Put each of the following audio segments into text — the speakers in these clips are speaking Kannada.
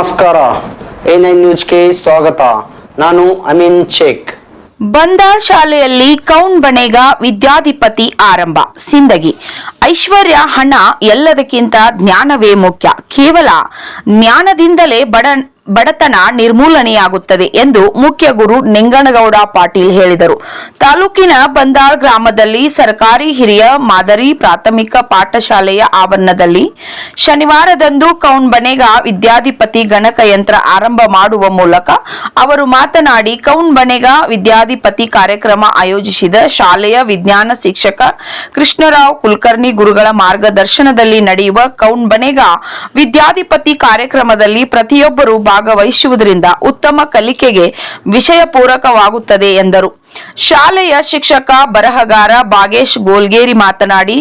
ನಮಸ್ಕಾರ. A9 ನ್ಯೂಸ್ಗೆ ಸ್ವಾಗತ. ನಾನು ಅಮೀನ್ ಶೇಖ್. ಬಂದಾಳ್ ಶಾಲೆಯಲ್ಲಿ ಕೌನ್ ಬನೇಗಾ ವಿದ್ಯಾಧಿಪತಿ ಆರಂಭ. ಸಿಂದಗಿ. ಐಶ್ವರ್ಯ, ಹಣ ಎಲ್ಲದಕ್ಕಿಂತ ಜ್ಞಾನವೇ ಮುಖ್ಯ. ಕೇವಲ ಜ್ಞಾನದಿಂದಲೇ ಬಡತನ ನಿರ್ಮೂಲನೆಯಾಗುತ್ತದೆ ಎಂದು ಮುಖ್ಯ ಗುರು ನಿಂಗನಗೌಡ ಪಾಟೀಲ್ ಹೇಳಿದರು. ತಾಲೂಕಿನ ಬಂದಾಳ್ ಗ್ರಾಮದಲ್ಲಿ ಸರ್ಕಾರಿ ಹಿರಿಯ ಮಾದರಿ ಪ್ರಾಥಮಿಕ ಪಾಠಶಾಲೆಯ ಆವರಣದಲ್ಲಿ ಶನಿವಾರದಂದು ಕೌನ್ ಬನೇಗಾ ವಿದ್ಯಾಧಿಪತಿ ಗಣಕಯಂತ್ರ ಆರಂಭ ಮಾಡುವ ಮೂಲಕ ಅವರು ಮಾತನಾಡಿ, ಕೌನ್ ಬನೇಗಾ ವಿದ್ಯಾಧಿಪತಿ ಕಾರ್ಯಕ್ರಮ ಆಯೋಜಿಸಿದ ಶಾಲೆಯ ವಿಜ್ಞಾನ ಶಿಕ್ಷಕ ಕೃಷ್ಣರಾವ್ ಕುಲಕರ್ಣಿ ಗುರುಗಳ ಮಾರ್ಗದರ್ಶನದಲ್ಲಿ ನಡೆಯುವ ಕೌನ್ ಬನೇಗಾ ವಿದ್ಯಾಧಿಪತಿ ಕಾರ್ಯಕ್ರಮದಲ್ಲಿ ಪ್ರತಿಯೊಬ್ಬರು ಭಾಗವಹಿಸುವುದರಿಂದ ಉತ್ತಮ ಕಲಿಕೆಗೆ ವಿಷಯ ಪೂರಕವಾಗುತ್ತದೆ ಎಂದರು. ಶಾಲೆಯ ಶಿಕ್ಷಕ ಬರಹಗಾರ ಬಾಗೇಶ್ ಗೋಲ್ಗೇರಿ ಮಾತನಾಡಿ,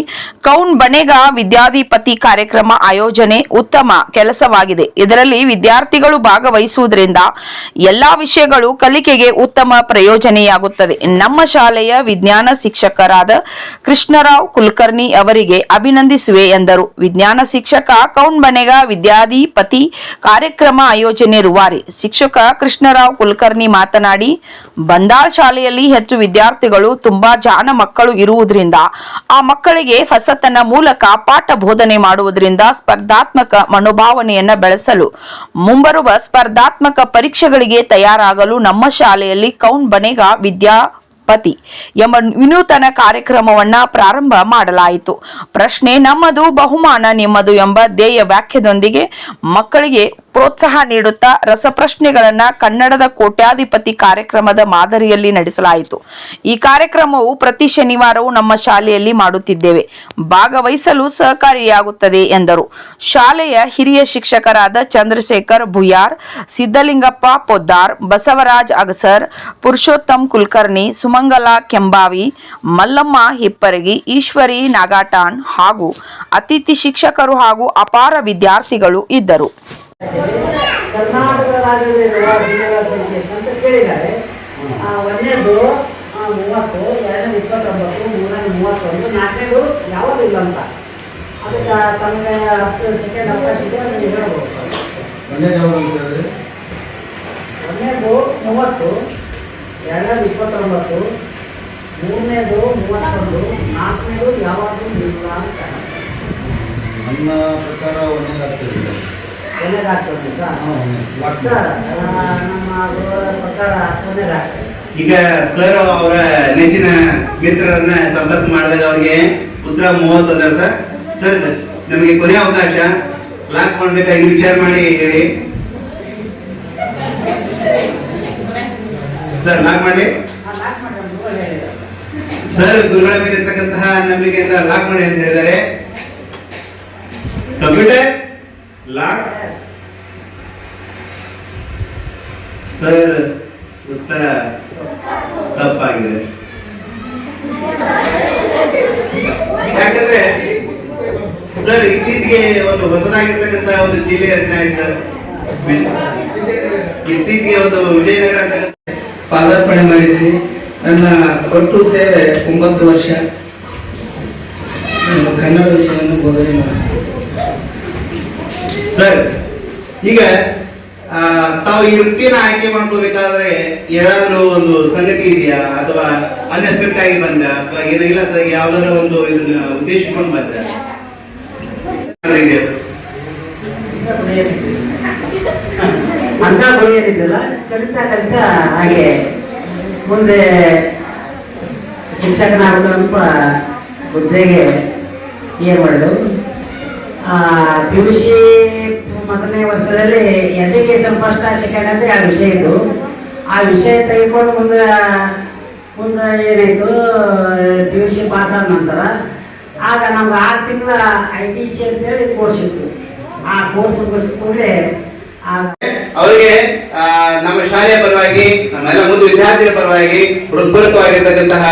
ಕೌನ್ ಬನೇಗಾ ವಿದ್ಯಾಧಿಪತಿ ಕಾರ್ಯಕ್ರಮ ಆಯೋಜನೆ ಉತ್ತಮ ಕೆಲಸವಾಗಿದೆ. ಇದರಲ್ಲಿ ವಿದ್ಯಾರ್ಥಿಗಳು ಭಾಗವಹಿಸುವುದರಿಂದ ಎಲ್ಲಾ ವಿಷಯಗಳು ಕಲಿಕೆಗೆ ಉತ್ತಮ ಪ್ರಯೋಜನೆಯಾಗುತ್ತದೆ. ನಮ್ಮ ಶಾಲೆಯ ವಿಜ್ಞಾನ ಶಿಕ್ಷಕರಾದ ಕೃಷ್ಣರಾವ್ ಕುಲಕರ್ಣಿ ಅವರಿಗೆ ಅಭಿನಂದಿಸುವೆ ಎಂದರು. ವಿಜ್ಞಾನ ಶಿಕ್ಷಕ ಕೌನ್ ಬನೇಗಾ ವಿದ್ಯಾಧಿಪತಿ ಕಾರ್ಯಕ್ರಮ ಆಯೋಜನೆ ರೂವಾರಿ ಶಿಕ್ಷಕ ಕೃಷ್ಣರಾವ್ ಕುಲಕರ್ಣಿ ಮಾತನಾಡಿ, ಬಂದಾಳ್ ಶಾಲೆಯಲ್ಲಿ ಹೆಚ್ಚು ವಿದ್ಯಾರ್ಥಿಗಳು ತುಂಬಾ ಜಾಣ ಮಕ್ಕಳು ಇರುವುದರಿಂದ ಆ ಮಕ್ಕಳಿಗೆ ಹೊಸತನ ಮೂಲಕ ಪಾಠ ಬೋಧನೆ ಮಾಡುವುದರಿಂದ ಸ್ಪರ್ಧಾತ್ಮಕ ಮನೋಭಾವನೆಯನ್ನು ಬೆಳೆಸಲು ಮುಂಬರುವ ಸ್ಪರ್ಧಾತ್ಮಕ ಪರೀಕ್ಷೆಗಳಿಗೆ ತಯಾರಾಗಲು ನಮ್ಮ ಶಾಲೆಯಲ್ಲಿ ಕೌನ್ ಬನೇಗಾ ವಿದ್ಯಾಪತಿ ಎಂಬ ವಿನೂತನ ಕಾರ್ಯಕ್ರಮವನ್ನ ಪ್ರಾರಂಭ ಮಾಡಲಾಯಿತು. ಪ್ರಶ್ನೆ ನಮ್ಮದು, ಬಹುಮಾನ ನಿಮ್ಮದು ಎಂಬ ಧ್ಯೇಯ ವಾಕ್ಯದೊಂದಿಗೆ ಮಕ್ಕಳಿಗೆ ಪ್ರೋತ್ಸಾಹ ನೀಡುತ್ತಾ ರಸಪ್ರಶ್ನೆಗಳನ್ನ ಕನ್ನಡದ ಕೋಟ್ಯಾಧಿಪತಿ ಕಾರ್ಯಕ್ರಮದ ಮಾದರಿಯಲ್ಲಿ ನಡೆಸಲಾಯಿತು. ಈ ಕಾರ್ಯಕ್ರಮವು ಪ್ರತಿ ಶನಿವಾರವೂ ನಮ್ಮ ಶಾಲೆಯಲ್ಲಿ ಮಾಡುತ್ತಿದ್ದೇವೆ. ಭಾಗವಹಿಸಲು ಸಹಕಾರಿಯಾಗುತ್ತದೆ ಎಂದರು. ಶಾಲೆಯ ಹಿರಿಯ ಶಿಕ್ಷಕರಾದ ಚಂದ್ರಶೇಖರ್ ಭುಯಾರ್, ಸಿದ್ದಲಿಂಗಪ್ಪ ಪೊದ್ದಾರ್, ಬಸವರಾಜ್ ಅಗಸರ್, ಪುರುಷೋತ್ತಮ್ ಕುಲಕರ್ಣಿ, ಸುಮಂಗಲ ಕೆಂಬಾವಿ, ಮಲ್ಲಮ್ಮ ಹಿಪ್ಪರಗಿ, ಈಶ್ವರಿ ನಾಗಾಟಾಣ್ ಹಾಗೂ ಅತಿಥಿ ಶಿಕ್ಷಕರು ಹಾಗೂ ಅಪಾರ ವಿದ್ಯಾರ್ಥಿಗಳು ಇದ್ದರು. ಕರ್ನಾಟಕ ರಾಜ್ಯದಲ್ಲಿರುವ ಜಿಲ್ಲೆಗಳ ಸಂಖ್ಯೆ ಅಂತ ಕೇಳಿದ್ದಾರೆ. ಒಂದನೇದು 30, ಎರಡನೇದು 29, ಮೂರನೇದು 31, ನಾಲ್ಕನೇದು ಯಾವುದಿಲ್ಲ ಅಂತ. ಅದಕ್ಕೆ ತಮಗೆ 10 ಸೆಕೆಂಡ್ ಅವಕಾಶ ಇದೆ, ಅದನ್ನು ಹೇಳ್ಬೋದು. ಒಂದನೇದು 30, ಎರಡನೇದು 29, ಮೂರನೇದು 31, ನಾಲ್ಕನೇದು ಯಾವಾಗಲೂ ಇಲ್ಲ ಅಂತ. ನನ್ನ ಪ್ರಕಾರ ಒಂದೇದಾಗ್ತದೆ. ಈಗ ಸರ್ ಅವರ ನೆಚ್ಚಿನ ಮಿತ್ರರನ್ನ ಸಂಪರ್ಕ ಮಾಡಿದಾಗ ಅವ್ರಿಗೆ ಉತ್ತರ 30 ಅಂದಾರ. ಸರ್ ನಮಗೆ ಕೊನೆಯ ಅವಕಾಶ ಲಾಕ್ ಮಾಡ್ಬೇಕಾಗಿ ವಿಚಾರ ಮಾಡಿ ಹೇಳಿ ಸರ್. ಲಾಕ್ ಮಾಡಿ ಸರ್. ಗುರುಗಳ ಮೇಲೆ ಇರ್ತಕ್ಕಂತಹ ನಂಬಿಕೆಯಿಂದ ಲಾಕ್ ಮಾಡಿ ಅಂತ ಹೇಳಿದ್ದಾರೆ. Computer lock. ಸರ್ ಉತ್ತರ ತಪ್ಪಾಗಿದೆ. ಯಾಕಂದ್ರೆ ಸರ್ ಇತ್ತೀಚೆಗೆ ಒಂದು ಹೊಸದಾಗಿರ್ತಕ್ಕಂಥ ಒಂದು ಜಿಲ್ಲೆ ರಚನೆ ಆಗಿದೆ ಸರ್. ಇತ್ತೀಚೆಗೆ ಒಂದು ವಿಜಯನಗರ ಅಂತಕ್ಕಂಥ ಪಾದಾರ್ಪಣೆ ಮಾಡಿದ್ದೀನಿ. ನನ್ನ ಒಟ್ಟು ಸೇವೆ 9 ವರ್ಷ. ನಾನು ಕನ್ನಡ ವಿಷಯವನ್ನು ಬೋಧನೆ ಮಾಡಿದ್ದೀನಿ ಸರ್. ಈಗ ತಾವು ಈ ವೃತ್ತಿಯನ್ನು ಆಯ್ಕೆ ಮಾಡ್ಕೋಬೇಕಾದ್ರೆ ಏನಾದರೂ ಒಂದು ಸಂಗತಿ ಇದೆಯಾ, ಅಥವಾ ಅನ್ಎಕ್ಸ್ಪೆಕ್ಟ್ ಆಗಿ ಬಂದ, ಅಥವಾ ಏನಿಲ್ಲ ಸರ್ ಯಾವ್ದಾದ್ರು ಒಂದು ಇದನ್ನ ಉದ್ದೇಶಿಸ್ಕೊಂಡು ಬಂದ ಅಂತ ಬಗೆಹರಿದ್ದಲ್ಲ. ಕಲಿತಾ ಕಲಿತಾ ಹಾಗೆ ಮುಂದೆ ಶಿಕ್ಷಕನಾಗುವಂತ ಹುದ್ದೆಗೆ ಏನ್ ಮಾಡಿದ್ರು. PUC ಮೊದಲನೇ ವರ್ಷದಲ್ಲಿ ಎಜುಕೇಶನ್ ಫಸ್ಟ್ ಸೆಕೆಂಡ್ ಅಂತ 2 ವಿಷಯ ಇದ್ದು, ಆ ವಿಷಯ ತೆಗೆದುಕೊಂಡು ಮುಂದೆ ಏನಾಯ್ತು, PUC ಪಾಸ್ ಆದ ನಂತರ ಆಗ ನಮ್ಗೆ 6 ತಿಂಗಳ ITC ಅಂತೇಳಿ ಕೋರ್ಸ್ ಇತ್ತು. ಆ ಕೋರ್ಸ್ ಮುಗಿಸ್ಕೊಂಡ್ರೆ ಅವರಿಗೆ ನಮ್ಮ ಶಾಲೆಯ ಪರವಾಗಿ, ನಮ್ಮೆಲ್ಲ ಮುಂದೆ ವಿದ್ಯಾರ್ಥಿಗಳ ಪರವಾಗಿ ಹೃತ್ಪೂರ್ವಕವಾಗಿರ್ತಕ್ಕಂತಹ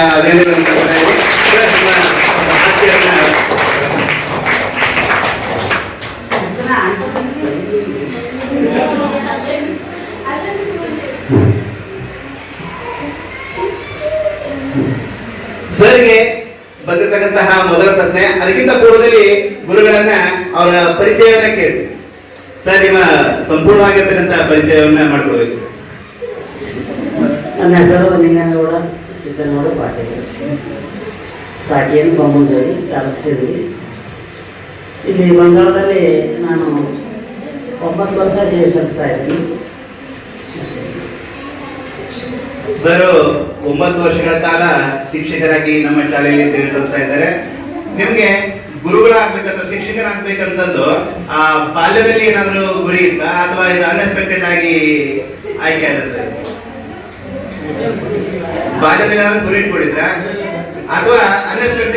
ಸರ್ಗೆ ಬಂದಿರತಕ್ಕಂತಹ ಮೊದಲ ಪ್ರಶ್ನೆ. ಅದಕ್ಕಿಂತ ಪೂರ್ವದಲ್ಲಿ ಗುರುಗಳನ್ನ ಅವರ ಪರಿಚಯವನ್ನ ಕೇಳಿ ಸರ್, ನಿಮ್ಮ ಸಂಪೂರ್ಣವಾಗಿರ್ತಕ್ಕಂಥ ಪರಿಚಯವನ್ನ ಮಾಡ್ಕೊಳ್ಬೇಕು. ನನ್ನ ಹೆಸರು ನಿಂಗನಗೌಡ ಸಿದ್ದನಗೌಡ ಪಾಟೀಲ್, ಪಾಟೀಲ್ ಬೊಮ್ಮಂಜೋಡಿ ತಾಲೂಕು ಸಿಂದಗಿ. ಇಲ್ಲಿ ಬಂಗಾಳದಲ್ಲಿ ನಾನು 9 ವರ್ಷ ಸೇವೆ ಸಲ್ಲಿಸ್ತಾ ಇದ್ದೀನಿ. ಸರ್ 9 ವರ್ಷಗಳ ಕಾಲ ಶಿಕ್ಷಕರಾಗಿ ನಮ್ಮ ಶಾಲೆಯಲ್ಲಿ ಸೇವೆ ಸಲ್ಲಿಸ್ತಾ ಇದ್ದಾರೆ. ನಿಮ್ಗೆ ಗುರುಗಳಾಗ್ಬೇಕಂತ, ಶಿಕ್ಷಕರಾಗ್ಬೇಕಂತಂದು ಆ ಬಾಲ್ಯದಲ್ಲಿ ಏನಾದ್ರು ಗುರಿ ಇತ್ತ ಅಥವಾ ಇದು ಅನ್ಎಕ್ಸ್ಪೆಕ್ಟೆಡ್ ಆಗಿ ಆಯ್ಕೆ ಆದ ಸರ್? ಬಾಲ್ಯದಲ್ಲಿ ಏನಾದ್ರು ಗುರಿ ಇಟ್ಕೊಂಡಿದ್ರ ಅಥವಾ ಅನ್ಎಕ್ಸ್ಪೆಕ್ಟೆಡ್